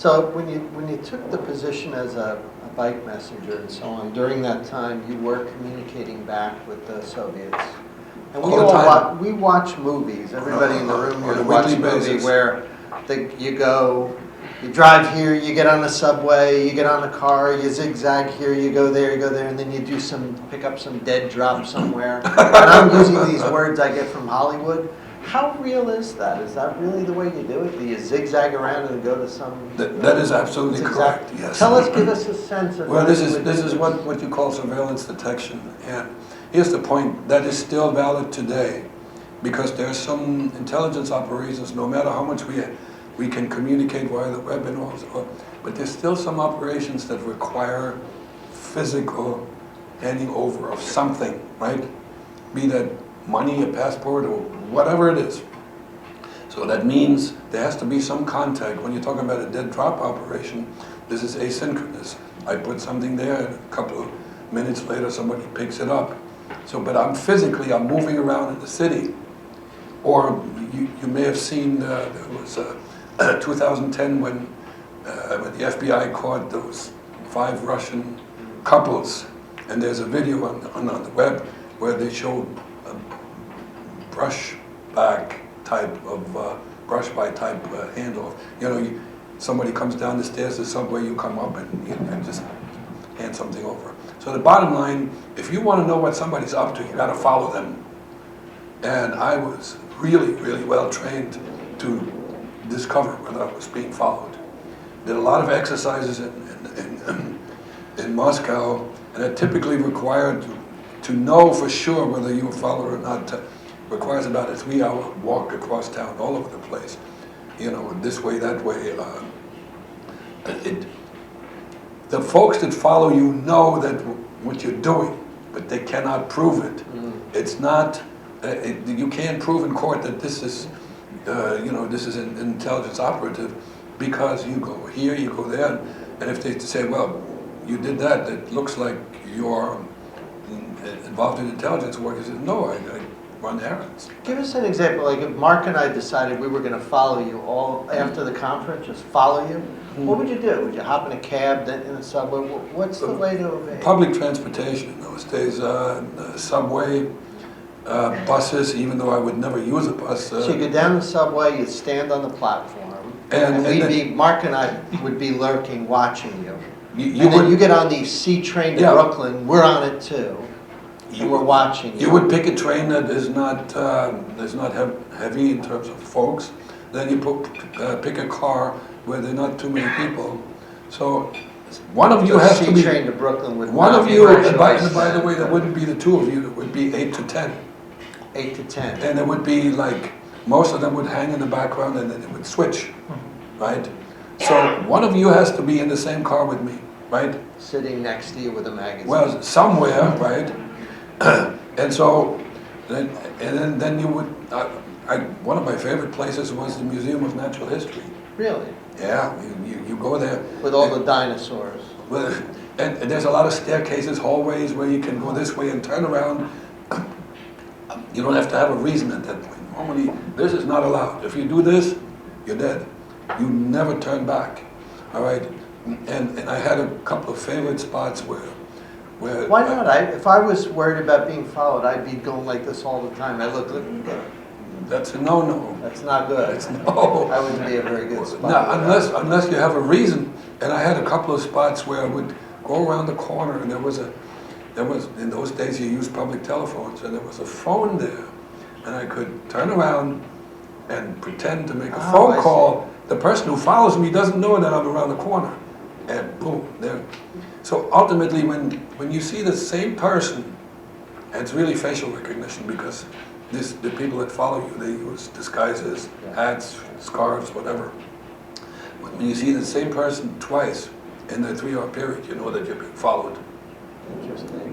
So when you took the position as a bike messenger and so on, during that time you were communicating back with the Soviets. And we watch movies. Everybody in the room here watch a movie where you drive here, you get on the subway, you get on a car, you zigzag here, you go there, and then you pick up some dead drop somewhere. And I'm using these words I get from Hollywood. How real is that? Is that really the way you do it? Do you zigzag around and go to some... That is absolutely correct, yes. Give us a sense of... Well, this is what you call surveillance detection. And here's the point, that is still valid today, because there are some intelligence operations, no matter how much we can communicate via the web and all, but there's still some operations that require physical handing over of something, right? Be that money, a passport, or whatever it is. So that means there has to be some contact. When you're talking about a dead drop operation, this is asynchronous. I put something there, and a couple of minutes later somebody picks it up. So, but I'm moving around in the city. Or you may have seen, there was 2010 when the FBI caught those 5 Russian couples, and there's a video on the web where they showed a brush by type handoff. You know, somebody comes down the stairs to the subway, you come up and just hand something over. So the bottom line, if you want to know what somebody's up to, you got to follow them. And I was really, really well trained to discover whether I was being followed. Did a lot of exercises in Moscow, and it typically required to know for sure whether you were followed or not. Requires about a 3-hour walk across town, all over the place. You know, this way, that way. The folks that follow you know that what you're doing, but they cannot prove it. It's not. You can't prove in court that this is, this is an intelligence operative, because you go here, you go there, and if they say, well, you did that, it looks like you're involved in intelligence work. You say, no, I run errands. Give us an example, like if Mark and I decided we were going to follow you all after the conference, just follow you, what would you do? Would you hop in a cab, then in a subway? What's the way to obey? Public transportation in those days, subway, buses, even though I would never use a bus. So you go down the subway, you stand on the platform, and Mark and I would be lurking, watching you. Then you get on the C train to Brooklyn, we're on it too. And we're watching you. You would pick a train that is not heavy in terms of folks. Then you pick a car where there are not too many people. So one of you has to be. C train to Brooklyn would. One of you, and by the way, there wouldn't be the 2 of you. It would be 8 to 10. 8 to 10. And it would be like most of them would hang in the background, and then it would switch, right? So one of you has to be in the same car with me, right? Sitting next to you with a magazine. Well, somewhere, right? And so, then you would. One of my favorite places was the Museum of Natural History. Really? Yeah, you go there with all the dinosaurs. Well, and there's a lot of staircases, hallways where you can go this way and turn around. You don't have to have a reason at that point. Normally, this is not allowed. If you do this, you're dead. You never turn back. All right. And I had a couple of favorite spots where. Why not? If I was worried about being followed, I'd be going like this all the time. I look good. That's a no-no. That's not good. That's no. That wouldn't be a very good spot. No, unless you have a reason. And I had a couple of spots where I would go around the corner, and there was in those days you used public telephones, and there was a phone there, and I could turn around and pretend to make a phone call. The person who follows me doesn't know that I'm around the corner, and boom, there. So ultimately, when you see the same person, and it's really facial recognition, because the people that follow you, they use disguises, hats, scarves, whatever. When you see the same person twice in that 3-hour period, you know that you're being followed. Interesting.